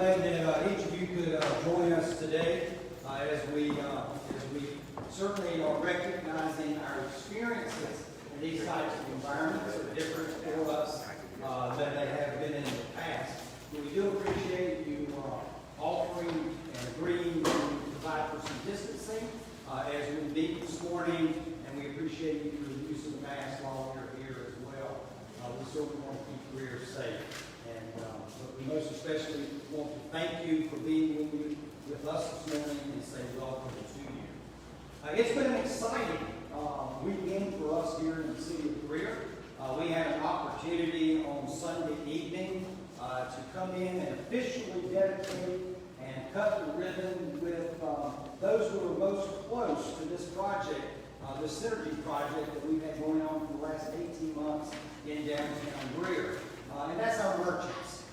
glad that each of you could join us today as we certainly are recognizing our experiences in these types of environments are different for us than they have been in the past. But we do appreciate you offering and agreeing to provide for some distancing as we meet this morning, and we appreciate you for the use of the mask while you're here as well. We certainly want to keep Greer safe. But we most especially want to thank you for being with us this morning and say welcome to you. It's been an exciting weekend for us here in the city of Greer. We had an opportunity on Sunday evening to come in and officially dedicate and cut the ribbon with those who are most close to this project, the CenterG project that we've had going on for the last 18 months in downtown Greer. And that's our merchants.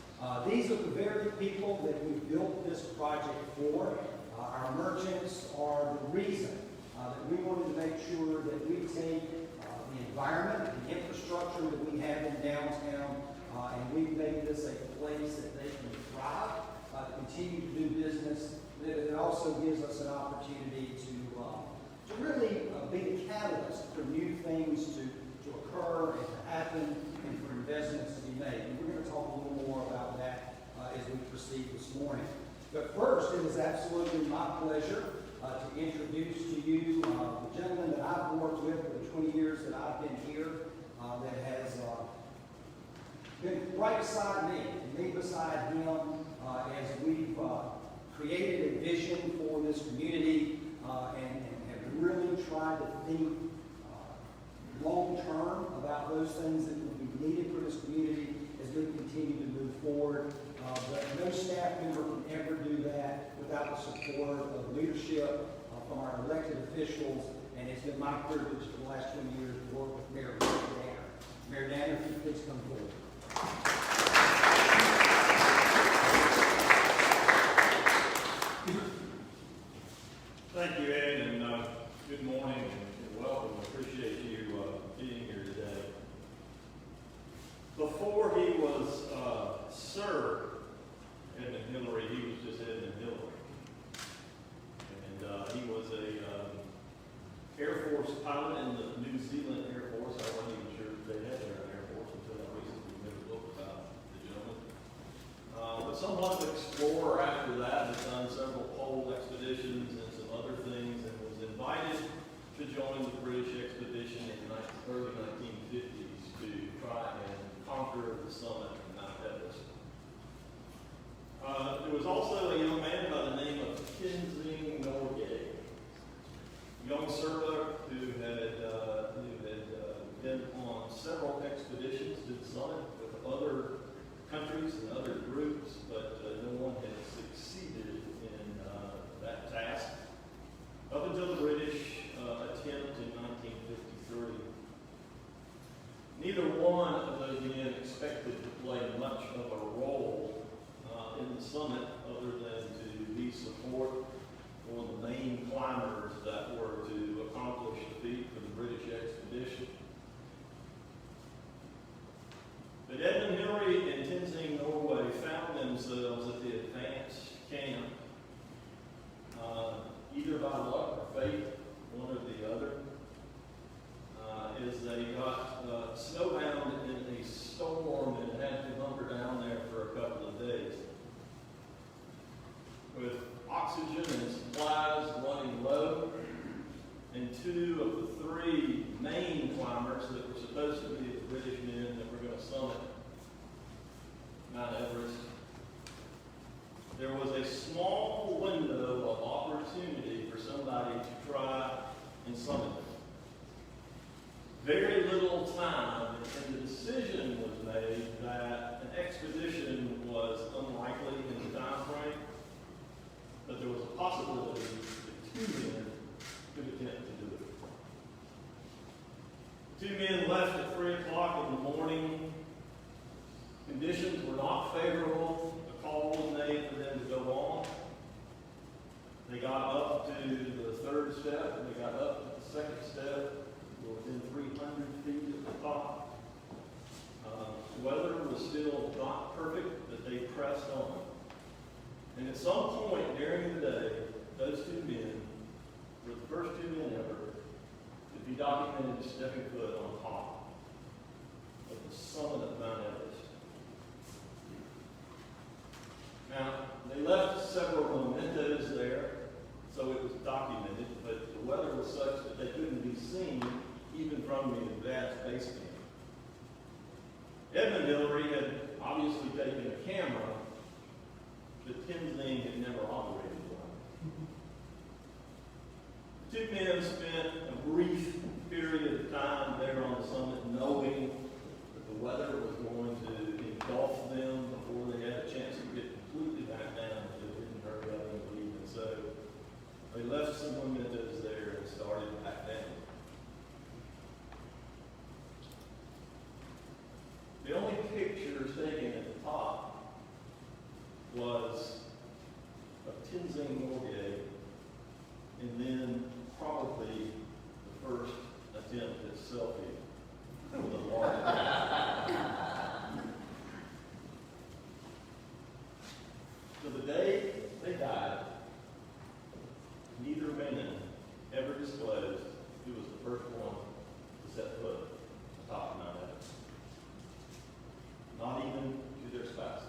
These are the very people that we built this project for. Our merchants are the reason that we wanted to make sure that we take the environment, the infrastructure that we have in downtown, and we make this a place that they can thrive, continue to do business. It also gives us an opportunity to really be a catalyst for new things to occur and to happen and for investments to be made. And we're going to talk a little more about that as we proceed this morning. But first, it is absolutely my pleasure to introduce to you the gentleman that I've worked with for the 20 years that I've been here, that has been right beside me and me beside him as we've created a vision for this community and have really tried to think long term about those things that will be needed for this community as we continue to move forward. But no staff member can ever do that without the support of leadership from our elected officials, and it's been my privilege for the last 20 years to work with Mayor Danner. Mayor Danner, if you please come forward. Thank you, Ed, and good morning and welcome. I appreciate you being here today. Before he was Sir Edmund Hillary, he was just Edmund Hillary. And he was a Air Force pilot in the New Zealand Air Force. I wasn't even sure they had their own Air Force until I recently read a book about the gentleman. But somewhat of an explorer after that, has done several pole expeditions and some other things, and was invited to join the British expedition in the early 1950s to try and conquer the summit of Mount Everest. There was also a young man by the name of Tenzing Norgay, young Serba who had been on several expeditions to the summit with other countries and other groups, but no one had succeeded in that task up until the British attempt in 1953. Neither one of those men expected to play much of a role in the summit other than to be support for the main climbers that were to accomplish the feat for the British expedition. But Edmund Hillary and Tenzing Norgay found themselves at the advanced camp, either by luck or fate, one or the other, as they got snowbound in a storm and had to hunker down there for a couple of days. With oxygen and supplies running low, and two of the three main climbers that were supposed to be the British men that were going to summit Mount Everest, there was a small window of opportunity for somebody to try and summit them. Very little time, and the decision was made that an expedition was unlikely in the time frame, but there was a possibility that two men could attempt to do it. Two men left at 3 o'clock in the morning. Conditions were not favorable. A call was made for them to go on. They got up to the third step, and they got up to the second step. They were within 300 feet of the top. The weather was still not perfect, but they pressed on. And at some point during the day, those two men were the first two men ever to be documented stepping foot on top of the summit of Mount Everest. Now, they left several mementos there, so it was documented, but the weather was such that they couldn't be seen even from the advanced base camp. Edmund Hillary had obviously taken a camera, but Tenzing had never operated one. The two men spent a brief period of time there on the summit knowing that the weather was going to engulf them before they had a chance to get completely back down if they didn't hurry up and leave. And so they left some mementos there and started back down. The only picture taken at the top was of Tenzing Norgay, and then probably the first attempt at selfie with a large So the day they died, neither man ever disclosed who was the first one to set foot atop of Mount Everest. Not even to their spouses.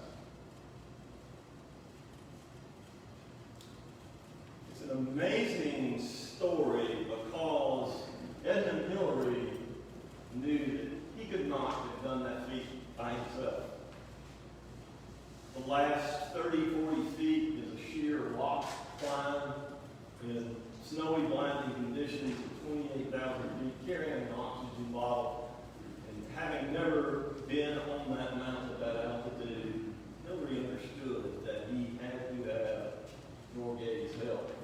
It's an amazing story because Edmund Hillary knew that he could not have done that feat by himself. The last 30, 40 feet is a sheer rock climb in snowy, blinding conditions at 28,000 feet, carrying an oxygen bottle. And having never been on that mountain at that altitude, Hillary understood that he had to have Norgay's help.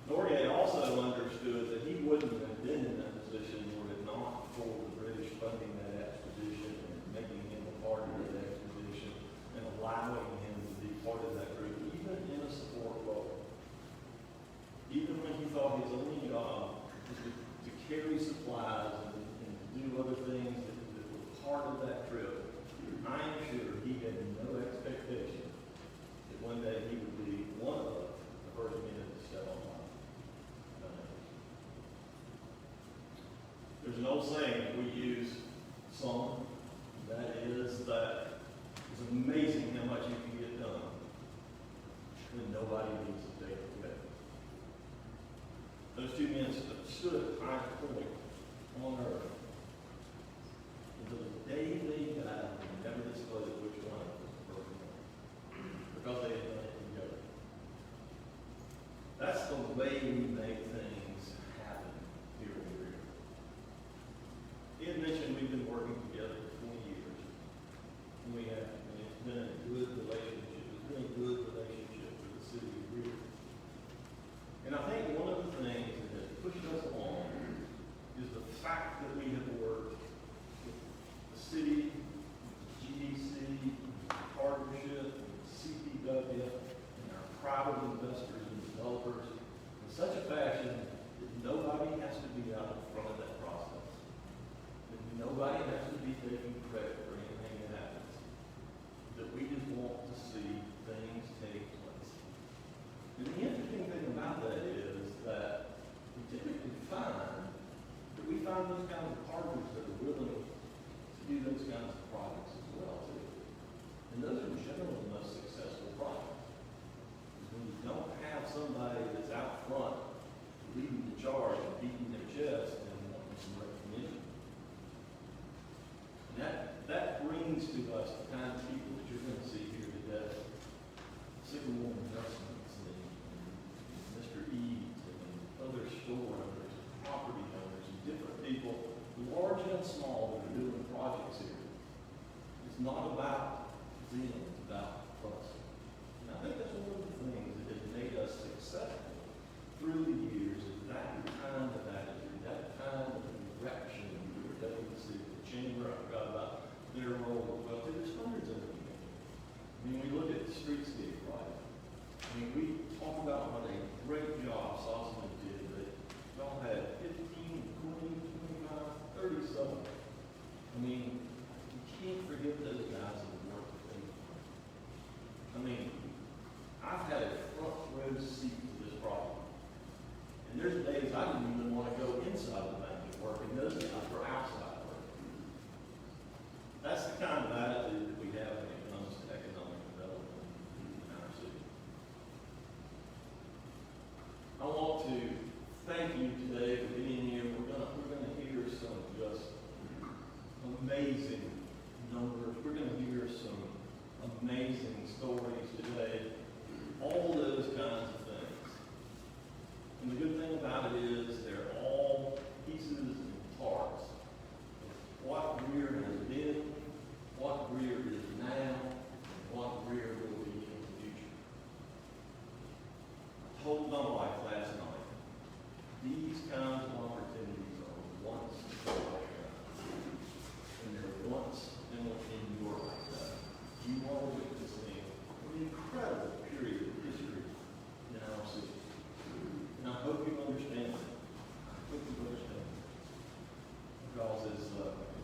Norgay also understood that he wouldn't have been in that position were it not for the British funding that expedition and making him a part of that expedition and allowing him to be part of that group, even in a support role. Even when he thought his only job was to carry supplies and to do other things that were part of that trip, I am sure he had no expectation that one day he would be one of the first men to step on Mount Everest. There's an old saying that we use some, that is that it's amazing how much you can get done when nobody needs to take it away. Those two men stood at the highest point on earth until the day they died, and never disclosed which one was the first one, because they had done it together. That's the way we make things happen here in Greer. He had mentioned we've been working together for 20 years. And we have, and it's been a good relationship. It's been a good relationship with the city of Greer. And I think one of the things that has pushed us along is the fact that we have worked with the city, GDC, partnership, CPW, and our private investors and developers in such a fashion that nobody has to be out in front of that process. That nobody has to be taking credit for anything that happens. That we just want to see things take place. And the interesting thing about that is that we typically find that we find those kinds of partners that are willing to do those kinds of projects as well, too. And those are generally the most successful projects. When you don't have somebody that's out front leading the charge and beating their chest and wanting some recognition. And that brings to us the kind of people that you're going to see here today. Sycamore Investments and Mr. Eads and other store owners, property owners, and different people, large and small, that are doing projects here. It's not about them, it's about us. And I think that's one of the things that has made us successful through the years, is that kind of attitude, that kind of direction we were able to see. The chamber, I forgot about their role as well. There's hundreds of them. I mean, we look at the streetscape project. I mean, we talk about what a great job Sossaman did, but y'all had 15, 20, 25, 30 some. I mean, you can't forget those guys that work that they do. I mean,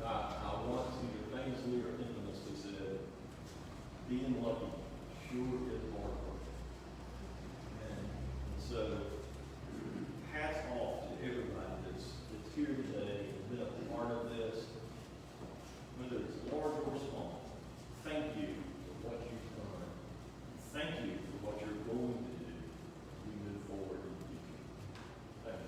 I want to, the things we are infamously said, being lucky sure is hard work. And so, hats off to everybody that's here today and been a part of this, whether it's large or small. Thank you for what you've done. Thank you for what you're going to do as we move forward in the future. Thank you.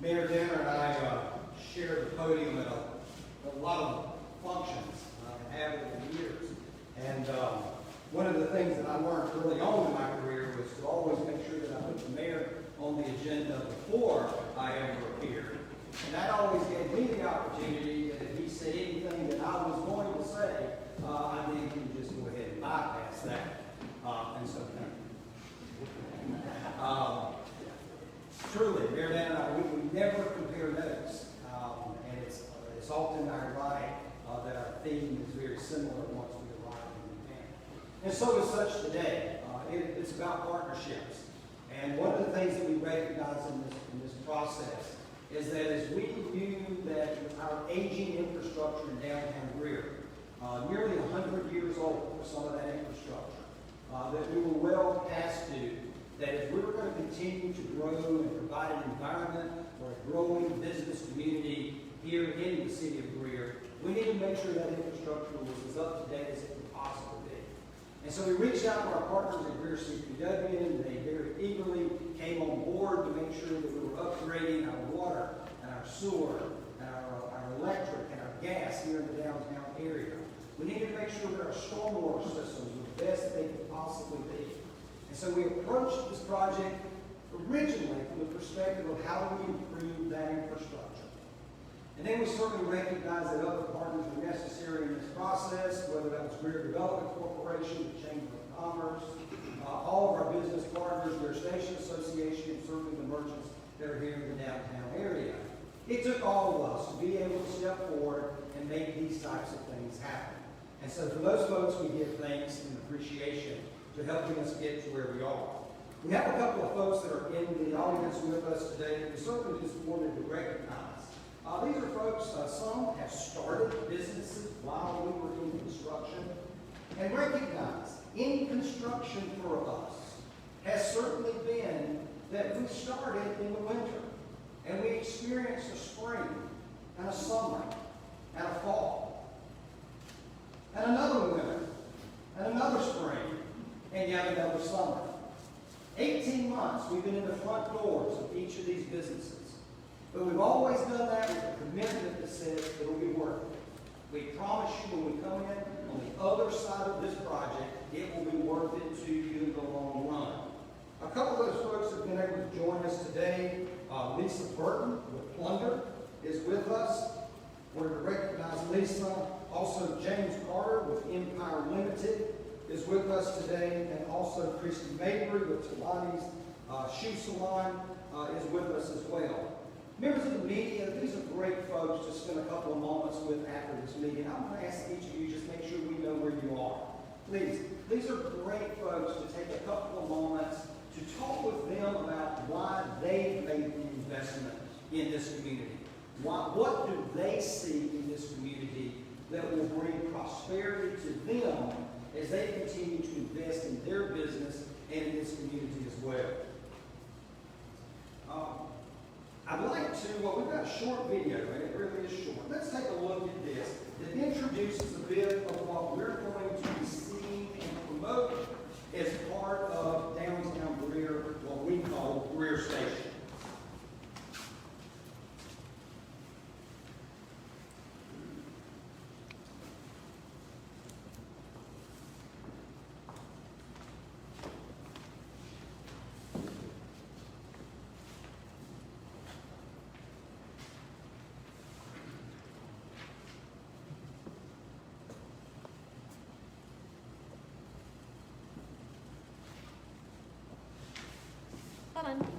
Mayor Danner and I share the podium at a lot of functions and have over the years. And one of the things that I learned early on in my career was to always make sure that I put the mayor on the agenda before I ever appeared. And that always gave me the opportunity that if he said anything that I was going to say, I then can just go ahead and bypass that. And so thank you. Truly, Mayor Dan and I, we never compare notes. And it's often ironic that our theme is very similar once we arrive in the town. And so is such today. It's about partnerships. And one of the things that we recognize in this process is that as we view that our aging infrastructure in downtown Greer, nearly 100 years old for some of that infrastructure, that we were well past due, that if we were going to continue to grow and provide an environment for a growing business community here in the city of Greer, we need to make sure that infrastructure was as up to date as it could possibly be. And so we reached out to our partners at Greer CPW, and they very eagerly came on board to make sure that we were upgrading our water and our sewer and our electric and our gas here in the downtown area. We needed to make sure that our stormwater systems were the best they could possibly be. And so we approached this project originally from the perspective of how do we improve that infrastructure. And then we certainly recognized that other partners were necessary in this process, whether that was Greer Development Corporation, the Chamber of Commerce, all of our business partners, Greer Station Association, and certainly the merchants that are here in the downtown area. It took all of us to be able to step forward and make these types of things happen. And so for those folks, we give thanks and appreciation to helping us get to where we are. We have a couple of folks that are in the audience with us today that we certainly just wanted to recognize. These are folks, some have started businesses while we were in construction, and recognize in construction for us has certainly been that we started in the winter, and we experienced a spring, and a summer, and a fall, and another winter, and another spring, and yet another summer. 18 months we've been in the front doors of each of these businesses. But we've always done that with a commitment that says it'll be worth it. We promise you when we come in on the other side of this project, it will be worth it to you in the long run. A couple of those folks have been able to join us today. Lisa Burton with Plunder is with us. We're to recognize Lisa. Also, James Carter with Empire Limited is with us today, and also Christy Mabry with Talani's Shoe Salon is with us as well. Members of the media, these are great folks to spend a couple of moments with after this meeting. I'm going to ask each of you just make sure we know where you are. Please, these are great folks to take a couple of moments to talk with them about why they made the investment in this community. What do they see in this community that will bring prosperity to them as they continue to invest in their business and in this community as well. I'd like to, we've got a short video, and it really is short. Let's take a look at this that introduces a bit of what we're going to be seeing and promoting as part of downtown Greer, what we call Greer Station. Hold on.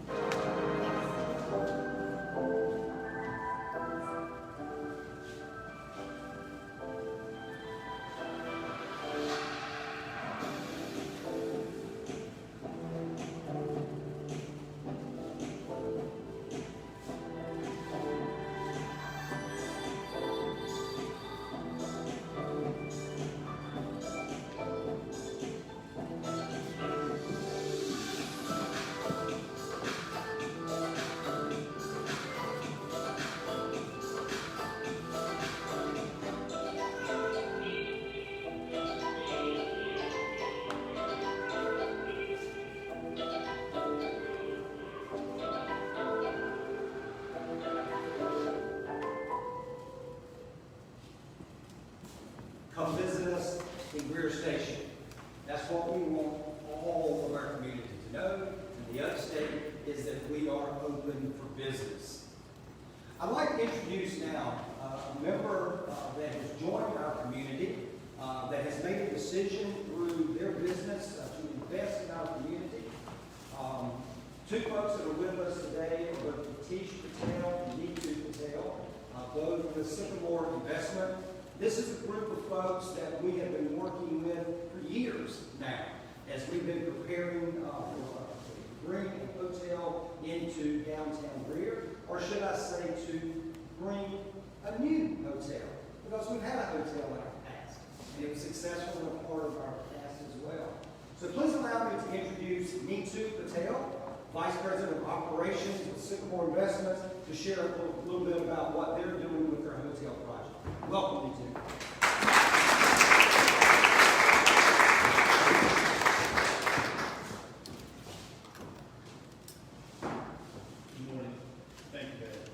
to introduce now a member that has joined our community, that has made a decision through their business to invest in our community. Two folks that are with us today are both Tish Patel and Neetu Patel, both with Sycamore Investment. This is a group of folks that we have been working with for years now, as we've been preparing to bring a hotel into downtown Greer, or should I say to bring a new hotel, because we've had a hotel in our past, and it was successful in a part of our past as well. So please allow me to introduce Neetu Patel, Vice President of Operations with Sycamore Investments, to share a little bit about what they're doing with their hotel project. Welcome, Neetu. Good morning. Thank you, Ed.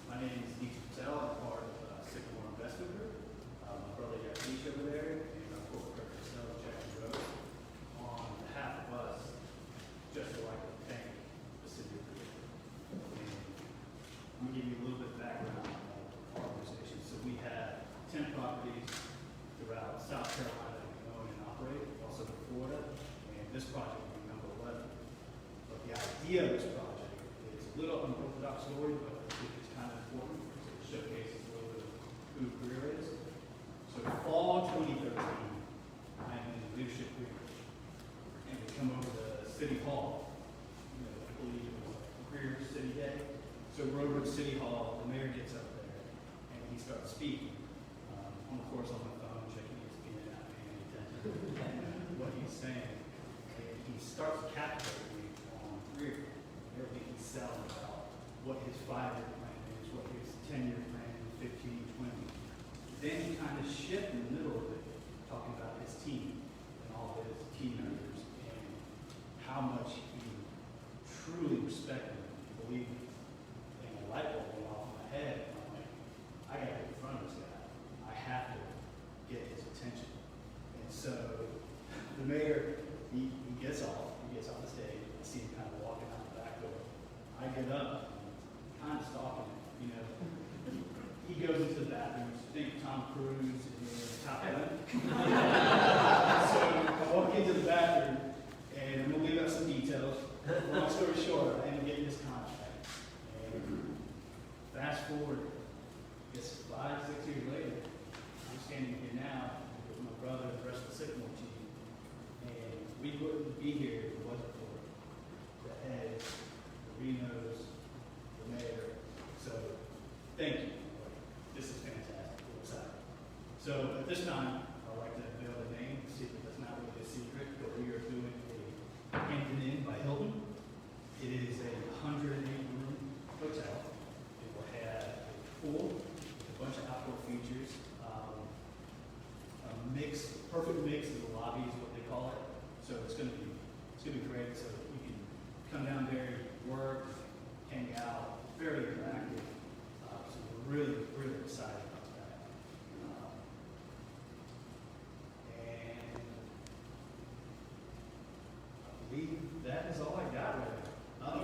My name is Greer Tidbits. I'm part of Sycamore Investment Group. My brother Tish over there, and our corporate director, Jack Rose. On behalf of us, just would like to thank the city of Greer. And I'm going to give you a little bit of background on our organization. So we have 10 properties throughout South Carolina that we own and operate, also in Florida, and this project will be number 11. But the idea of this project is a little unorthodox story, but I think it's kind of important because it showcases a little bit of who Greer is. So fall 2013, I'm in leadership Greer, and we come over to City Hall. You know, I believe it was Greer City Day. So we're over at City Hall, the mayor gets up there, and he starts speaking. Of course, on my phone, checking ESPN, not paying any attention to what he's saying. And he starts captivating me on Greer, everything he's selling about what his 5-year plan is, what his 10-year plan is, 15, 20. Then he kind of shifts in the middle of it, talking about his team and all his team members and how much he truly respected them and believed in. And a light bulb went off in my head. And I'm like, I got to get in front of this guy. I have to get his attention. And so the mayor, he gets off the stage. I see him kind of walking out the back door. I get up, kind of stalking him, you know. He goes into the bathroom, think Tom Cruise and Top Gun. So I walk into the bathroom, and I'm going to leave out some details. Long story short, I end up getting this contract. And fast forward, I guess 5, 6 years later, I'm standing here now with my brother and the rest of the Sycamore team. And we wouldn't be here if it wasn't for the heads, the Renos, the mayor. So thank you. This is fantastic. We're excited. So at this time, I'd like to unveil the name. The secret that's not really a secret, but we are doing a Hampton Inn by Hilton. It is a 108-room hotel. It will have a pool, a bunch of outdoor features, a mix, perfect mix of the lobby is what they call it. So it's going to be great. So you can come down there, work, hang out, very interactive. So we're really, really excited about that. And I believe that is all I got right now.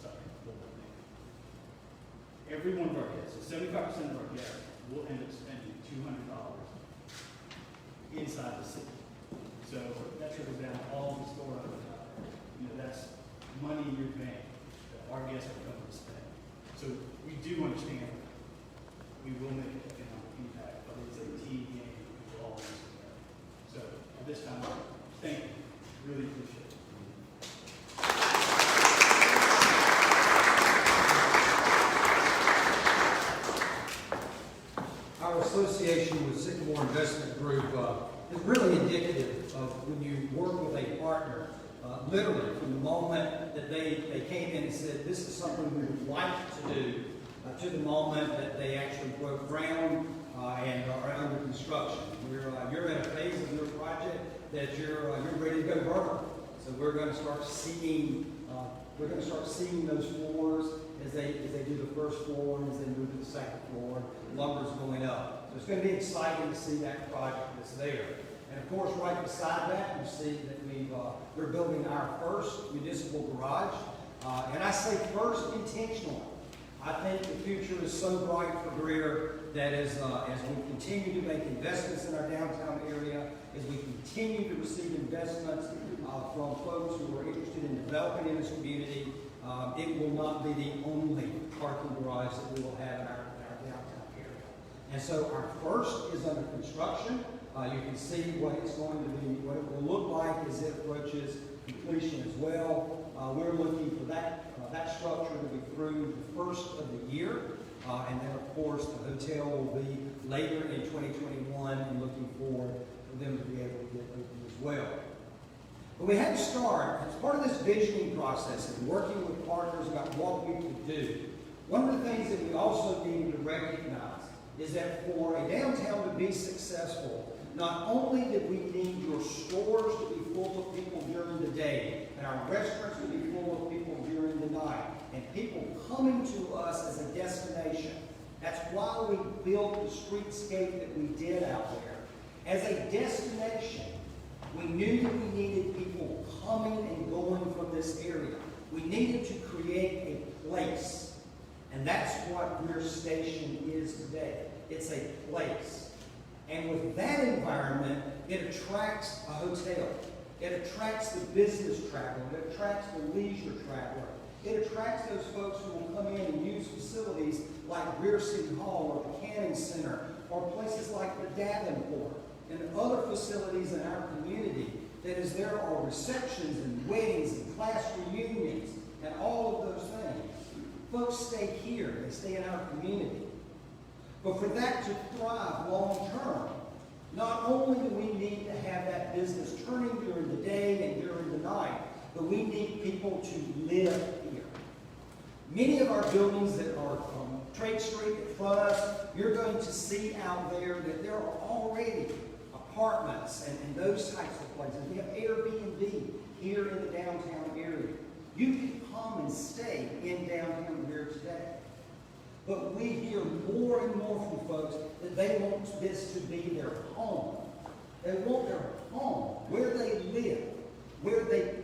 Sorry, one more thing. Every one of our guests, so 75% of our guests will end up spending $200 inside the city. So that trickles down all the store owners out there. You know, that's money in your bank that our guests are coming to spend. So we do understand we will make an economic impact, but it's a team game. We're all in this together. So at this time, thank you. Really appreciate it. Our association with Sycamore Investment Group is really indicative of when you work with a partner, literally from the moment that they came in and said, this is something we would like to do, to the moment that they actually broke ground and are under construction. You're at a phase of your project that you're ready to go vertical. So we're going to start seeing those floors as they do the first floor and as they move to the second floor. Lumber's going up. So it's going to be exciting to see that project that's there. And of course, right beside that, you see that we're building our first municipal garage. And I say first intentionally, I think the future is so bright for Greer that as we continue to make investments in our downtown area, as we continue to receive investments from folks who are interested in developing in this community, it will not be the only parking garage that we will have in our downtown area. And so our first is under construction. You can see what it's going to be, what it will look like as it approaches completion as well. We're looking for that structure to be through the first of the year. And then, of course, the hotel will be later in 2021 and looking forward for them to be able to get open as well. But we had to start, as part of this visioning process and working with partners about what we could do, one of the things that we also needed to recognize is that for a downtown to be successful, not only did we need your stores to be full of people during the day, and our restaurants to be full of people during the night, and people coming to us as a destination. That's why we built the streetscape that we did out there. As a destination, we knew that we needed people coming and going from this area. We needed to create a place. And that's what Greer Station is today. It's a place. And with that environment, it attracts a hotel. It attracts the business traveler. It attracts the leisure traveler. It attracts those folks who will come in and use facilities like Greer City Hall or the Canning Center or places like the Davenport and other facilities in our community that as there are receptions and weddings and class reunions and all of those things, folks stay here. They stay in our community. But for that to thrive long term, not only do we need to have that business turning during the day and during the night, but we need people to live here. Many of our buildings that are on Trade Street in front of us, you're going to see out there that there are already apartments and those types of places. We have Airbnb here in the downtown area. You can come and stay in downtown Greer today. But we hear more and more from folks that they want this to be their home. They want their home, where they live, where they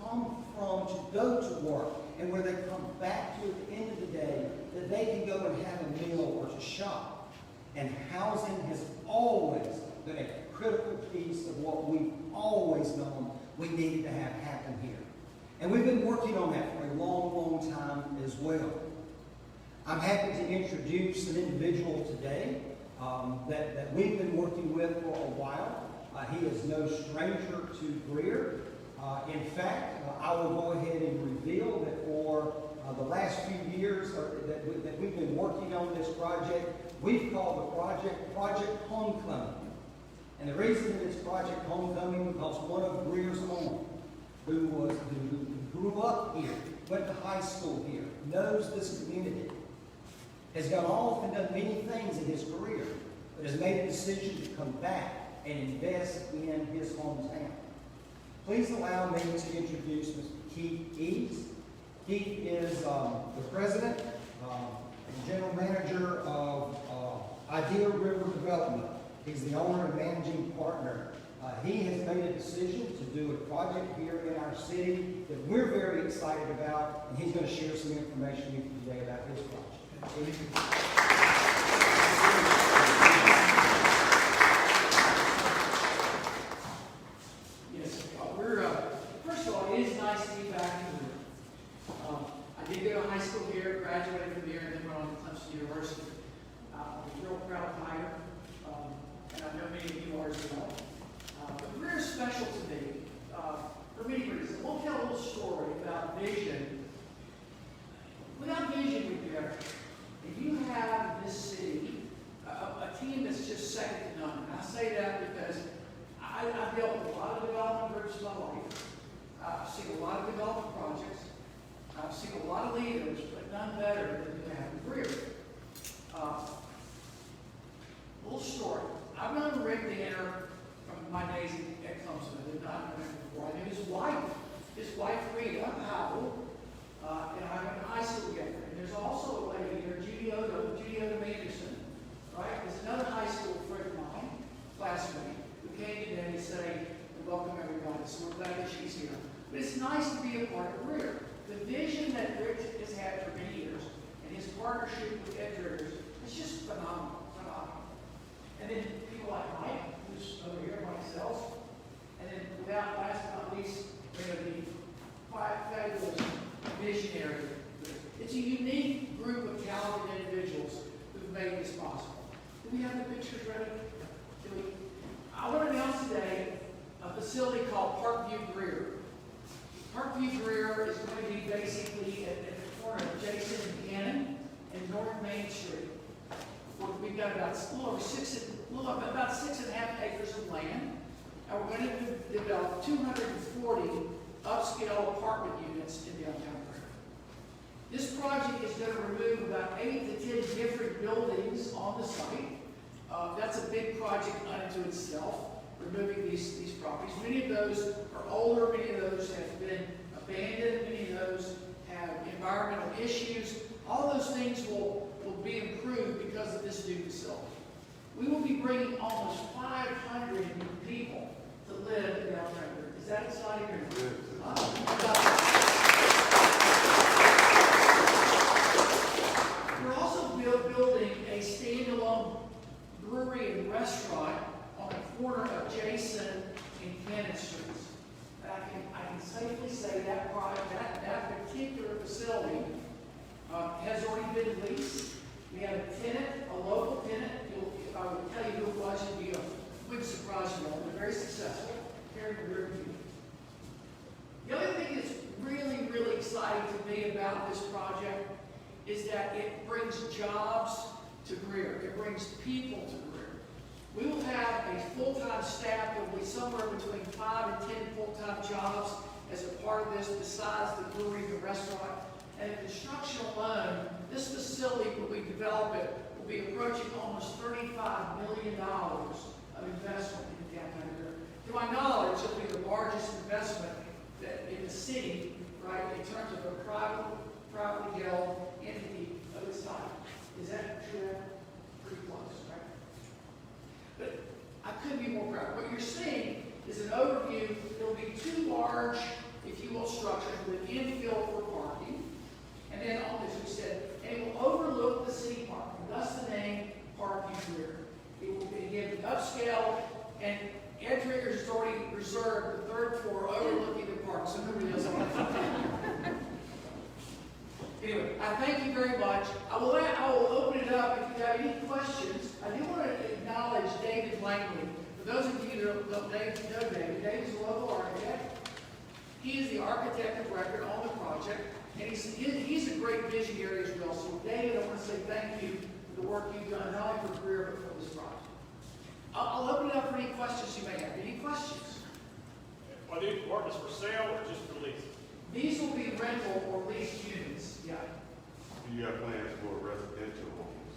come from to go to work, and where they come back to at the end of the day, that they can go and have a meal or to shop. And housing has always been a critical piece of what we've always known we needed to have happen here. And we've been working on that for a long, long time as well. I'm happy to introduce an individual today that we've been working with for a while. He is no stranger to Greer. In fact, I will go ahead and reveal that for the last few years that we've been working on this project, we've called the project Project Homecoming. And the reason that it's Project Homecoming because one of Greer's own, who grew up here, went to high school here, knows this community, has gone off and done many things in his career, but has made a decision to come back and invest in his hometown. Please allow me to introduce Mr. Keith Eads. Keith is the president and general manager of Idea River Development. He's the owner and managing partner. He has made a decision to do a project here in our city that we're very excited about, and he's going to share some information with you today about his project. Yes, first of all, it is nice to be back in Greer. I did go to high school here, graduated from here, and then went on to Clemson University. I was real proud to hire, and I know many of you are as well. But Greer is special to me for many reasons. I want to tell a little story about vision. Without vision, we'd be everything. If you have in this city a team that's just second to none, and I say that because I've dealt with a lot of development groups in my life. I've seen a lot of development projects. I've seen a lot of leaders, but none better than you have in Greer. Little story. I've known Rick Danner from my days at Clemson. I did not know him before. I knew his wife Rita Howell, and I went to high school together. And there's also a lady here, Judy Odom Anderson, right? There's another high school friend of mine, classmate, who came today to say, welcome everybody. So we're glad that she's here. But it's nice to be a part of Greer. The vision that Rick has had for many years, and his partnership with Ed Riggers is just phenomenal, phenomenal. And then people like Mike, who's over here, Mike Sells, and then without last but not least, we're going to be fabulous visionary. It's a unique group of talented individuals who've made this possible. Do we have the pictures ready? I want to announce today a facility called Parkview Greer. Parkview Greer is going to be basically at the corner of Jason and Cannon and North Main Street. We've got about about 6.5 acres of land, and we're going to develop 240 upscale apartment units in downtown Greer. This project is going to remove about 8 to 10 different buildings on the site. That's a big project unto itself, removing these properties. Many of those are older, many of those have been abandoned, many of those have environmental issues. All those things will be improved because of this new facility. We will be bringing almost 500 people to live in downtown Greer. Is that exciting or not? We're also building a standalone brewery and restaurant on the corner of Jason and Cannon Streets. I can safely say that particular facility has already been leased. We have a tenant, a local tenant. If I would tell you who it was, it'd be a big surprise to you all. They're very successful here in Greer Community. The other thing that's really, really exciting to me about this project is that it brings jobs to Greer. It brings people to Greer. We will have a full-time staff that will be somewhere between 5 and 10 full-time jobs as a part of this, besides the brewery and the restaurant. And in construction alone, this facility, when we develop it, will be approaching almost $35 million of investment in downtown Greer. To my knowledge, it'll be the largest investment in the city, right, in terms of a privately held entity of its type. Is that true? Pretty close, right? But I couldn't be more proud. What you're seeing is an overview. There will be 2 large, if you will, structures with infill for parking. And then, as we said, and it will overlook the city park. And thus the name Parkview Greer. It will be given upscale, and Ed Riggers has already reserved the 3rd floor overlooking the park, so nobody else on it. Anyway, I thank you very much. I will open it up if you have any questions. I do want to acknowledge David Langley. For those of you that know David, David's a local architect. He is the architect of record on the project, and he's a great visionary as well. So, David, I want to say thank you for the work you've done, not only for Greer, but for this project. I'll open it up for any questions you may have. Any questions? Are these apartments for sale or just for lease? These will be rental or leased units. Yeah. Do you have plans for residential homes?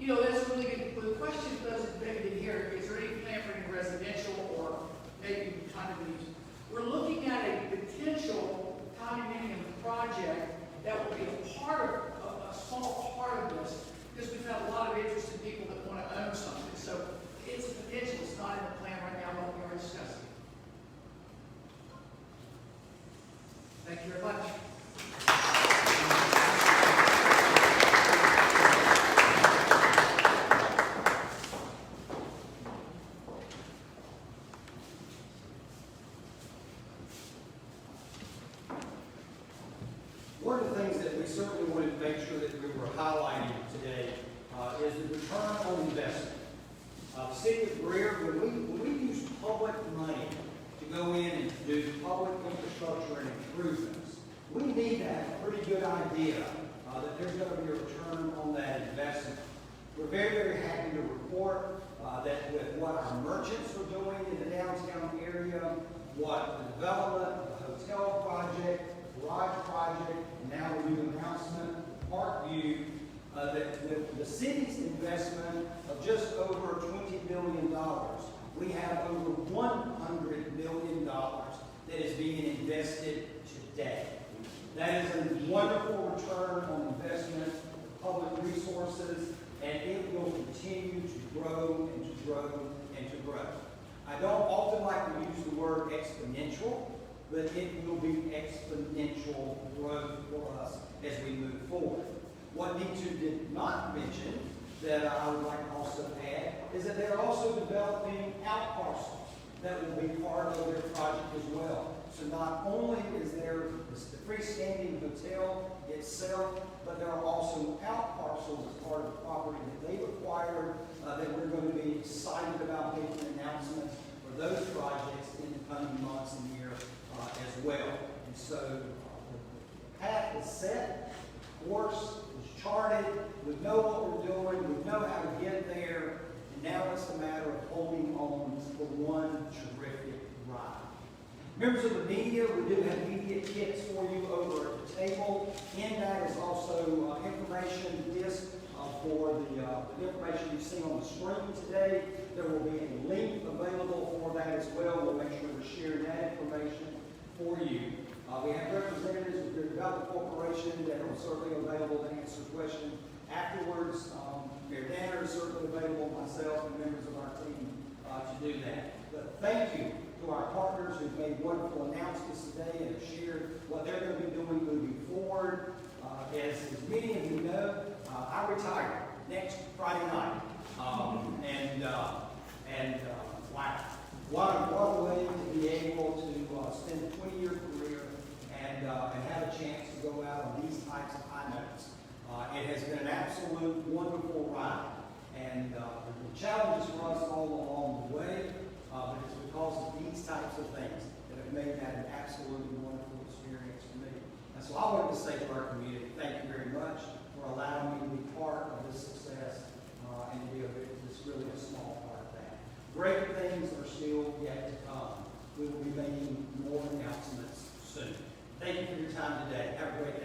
You know, that's a really good. The question for those that maybe didn't hear, is there any plan for any residential or maybe condominiums? We're looking at a potential condominium project that will be a small part of this, because we've had a lot of interested people that want to own something. So it's a potential. It's not in the plan right now, but we are discussing. Thank you very much. One of the things that we certainly wanted to make sure that we were highlighting today is the return on investment. The city of Greer, when we use public money to go in and do public infrastructure and improvements, we need to have a pretty good idea that there's going to be a return on that investment. We're very, very happy to report that with what our merchants are doing in the downtown area, what the development, the hotel project, the garage project, and now the new announcement, Parkview, that with the city's investment of just over $20 billion, we have over $100 million that is being invested today. That is a wonderful return on investment of public resources, and it will continue to grow and to grow and to grow. I don't often like to use the word exponential, but it will be exponential growth for us as we move forward. What D2 did not mention, that I would like to also add, is that they're also developing out parcels that will be part of their project as well. So not only is there the freestanding hotel itself, but there are also out parcels as part of the property that they've acquired that we're going to be excited about making announcements for those projects in the coming months and year as well. And so the path is set, course is charted, we know what we're doing, we know how to get there, and now it's a matter of holding on for one terrific ride. Members of the media, we do have media kits for you over at the table. In that is also information disc for the information you've seen on the screen today. There will be a link available for that as well. We'll make sure we're sharing that information for you. We have representatives of your development corporation that are certainly available to answer questions afterwards. Mayor Danner is certainly available, myself and members of our team to do that. But thank you to our partners who've made wonderful announcements today and have shared what they're going to be doing moving forward. As many of you know, I retire next Friday night. Wow. What a way to be able to spend a 20-year career and have a chance to go out on these types of high notes. It has been an absolute wonderful ride. And there have been challenges for us all along the way, but it's because of these types of things that have made that an absolutely wonderful experience for me. And so I wanted to say to our community, thank you very much for allowing me to be part of this success and to be just really a small part of that. Great things are still yet to come. We will be making more announcements soon. Thank you for your time today. Have a great